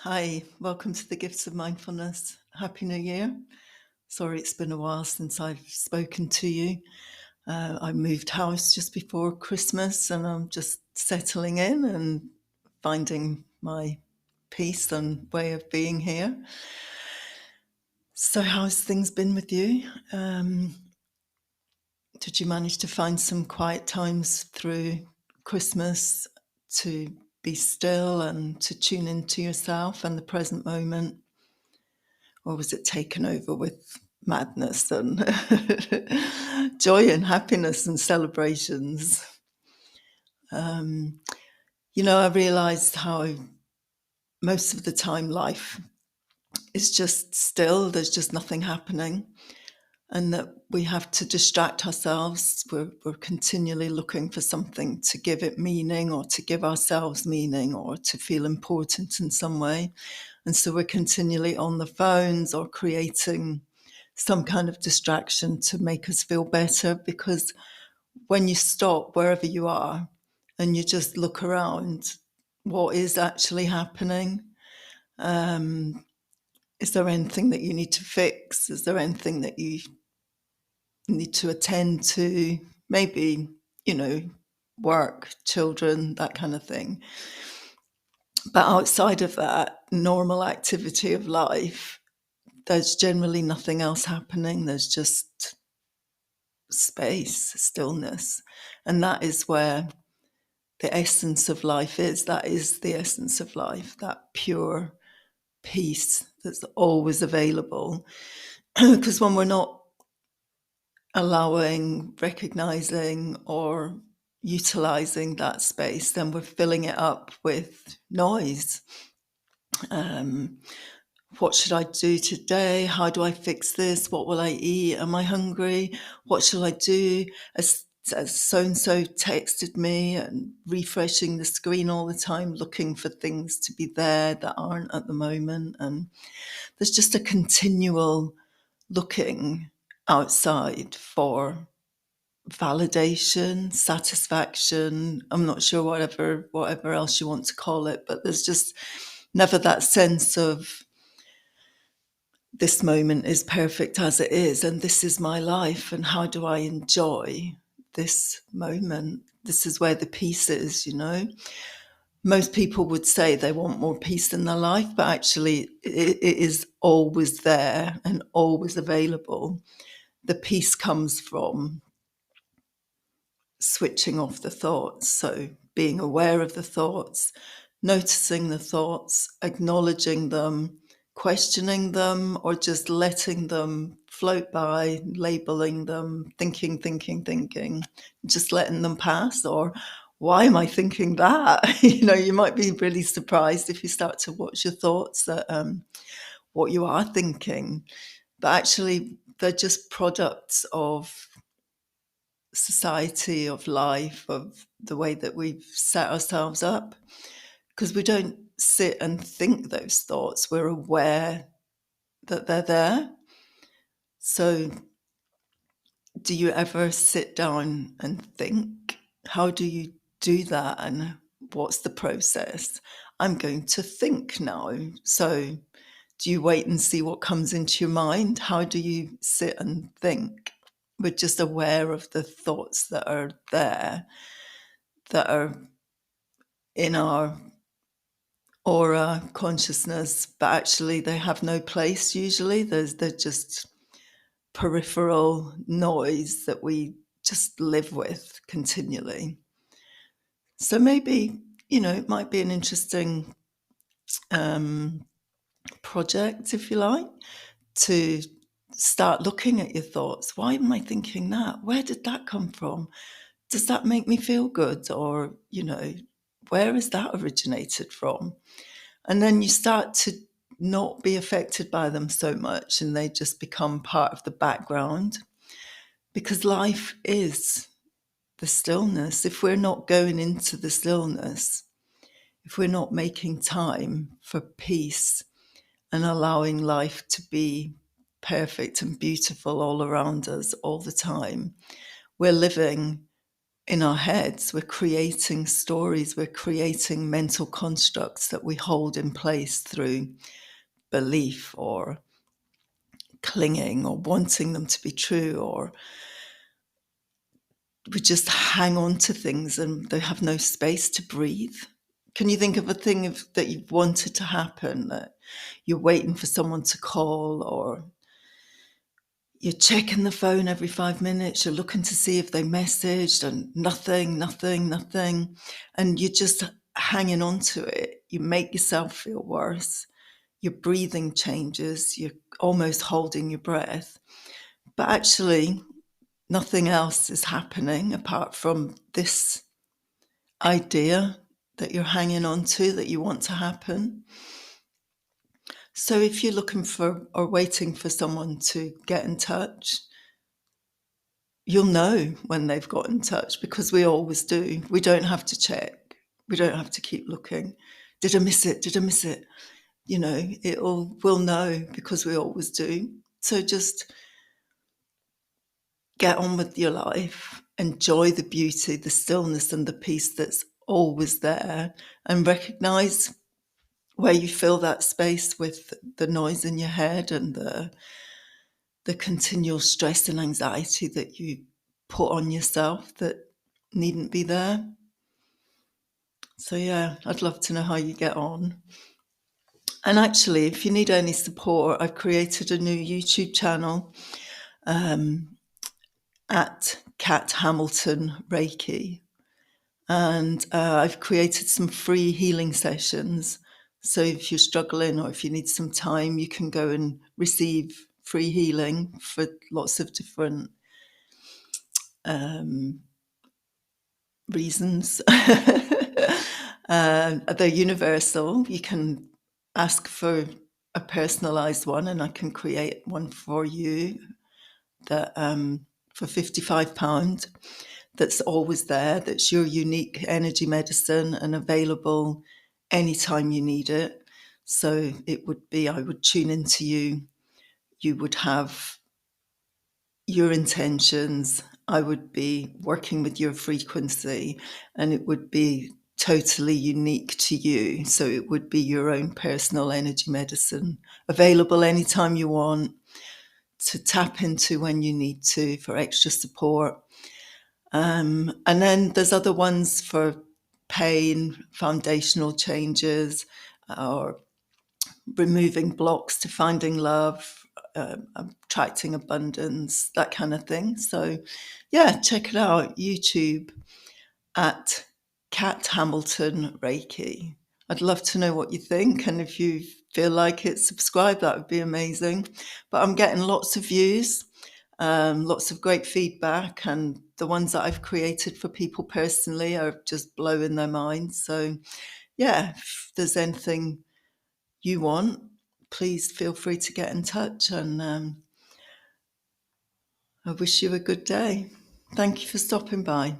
Hi, welcome to the Gifts of Mindfulness. Happy New Year. Sorry, it's been a while since I've spoken to you. I moved house just before Christmas and I'm just settling in and finding my peace and way of being here. So, how's things been with you? Did you manage to find some quiet times through Christmas to be still and to tune into yourself and the present moment? Or was it taken over with madness and joy and happiness and celebrations? Um, I realized how most of the time life is just still, there's just nothing happening, and that we have to distract ourselves. We're continually looking for something to give it meaning or to give ourselves meaning or to feel important in some way. And so we're continually on the phones or creating some kind of distraction to make us feel better, because when you stop wherever you are and you just look around, what is actually happening? Um, is there anything that you need to fix? Is there anything that you need to attend to? Maybe, work, children, that kind of thing. But outside of that normal activity of life, there's generally nothing else happening. There's just space, stillness. And that is where the essence of life is. That is the essence of life, that pure peace that's always available. Because when we're not allowing, recognizing, or utilizing that space, then we're filling it up with noise. What should I do today? How do I fix this? What will I eat? Am I hungry? What shall I do? As so-and-so texted me, and refreshing the screen all the time, looking for things to be there that aren't at the moment. And there's just a continual looking outside for validation, satisfaction. I'm not sure whatever else you want to call it, but there's just never that sense of this moment is perfect as it is, and this is my life, and how do I enjoy this moment? This is where the peace is. Most people would say they want more peace in their life, but actually it is always there and always available. The peace comes from switching off the thoughts. So being aware of the thoughts, noticing the thoughts, acknowledging them, questioning them, or just letting them float by, labeling them, thinking, just letting them pass. Or why am I thinking that? You might be really surprised if you start to watch your thoughts at what you are thinking. But actually, they're just products of society, of life, of the way that we've set ourselves up, because we don't sit and think those thoughts. We're aware that they're there. So do you ever sit down and think? How do you do that, and what's the process? I'm going to think now. So do you wait and see what comes into your mind? How do you sit and think? We're just aware of the thoughts that are there, that are in our aura consciousness, but actually they have no place usually. They're just peripheral noise that we just live with continually. So maybe, it might be an interesting project, if you like, to start looking at your thoughts. Why am I thinking that? Where did that come from? Does that make me feel good? Or, where is that originated from? And then you start to not be affected by them so much, and they just become part of the background, because life is the stillness. If we're not going into the stillness, if we're not making time for peace and allowing life to be perfect and beautiful all around us all the time, we're living in our heads. We're creating stories, we're creating mental constructs that we hold in place through belief or clinging or wanting them to be true, or we just hang on to things and they have no space to breathe. Can you think of a thing that you've wanted to happen, that you're waiting for someone to call, or you're checking the phone every 5 minutes, you're looking to see if they messaged, and nothing, and you're just hanging on to it. You make yourself feel worse. Your breathing changes. You're almost holding your breath. But actually, nothing else is happening apart from this idea that you're hanging on to, that you want to happen. So if you're looking for or waiting for someone to get in touch, you'll know when they've got in touch, because we always do. We don't have to check. We don't have to keep looking. Did I miss it? Did I miss it? You know, we'll know because we always do. So just get on with your life, enjoy the beauty, the stillness and the peace that's always there, and recognize where you fill that space with the noise in your head and the continual stress and anxiety that you put on yourself that needn't be there. So yeah, I'd love to know how you get on. And actually, if you need any support, I've created a new YouTube channel at Kat Hamilton Reiki. And I've created some free healing sessions. So if you're struggling or if you need some time, you can go and receive free healing for lots of different reasons. They're universal. You can ask for a personalized one, and I can create one for you that for £55. That's always there. That's your unique energy medicine and available anytime you need it. So it would be, I would tune into you. You would have your intentions. I would be working with your frequency, and it would be totally unique to you. So it would be your own personal energy medicine, available anytime you want, to tap into when you need to for extra support. And then there's other ones for pain, foundational changes, or removing blocks to finding love, attracting abundance, that kind of thing. So yeah, check it out, YouTube at Kat Hamilton Reiki. I'd love to know what you think, and if you feel like it, subscribe, that would be amazing. But I'm getting lots of views, lots of great feedback, and the ones that I've created for people personally are just blowing their minds. So yeah, if there's anything you want, please feel free to get in touch, and I wish you a good day. Thank you for stopping by.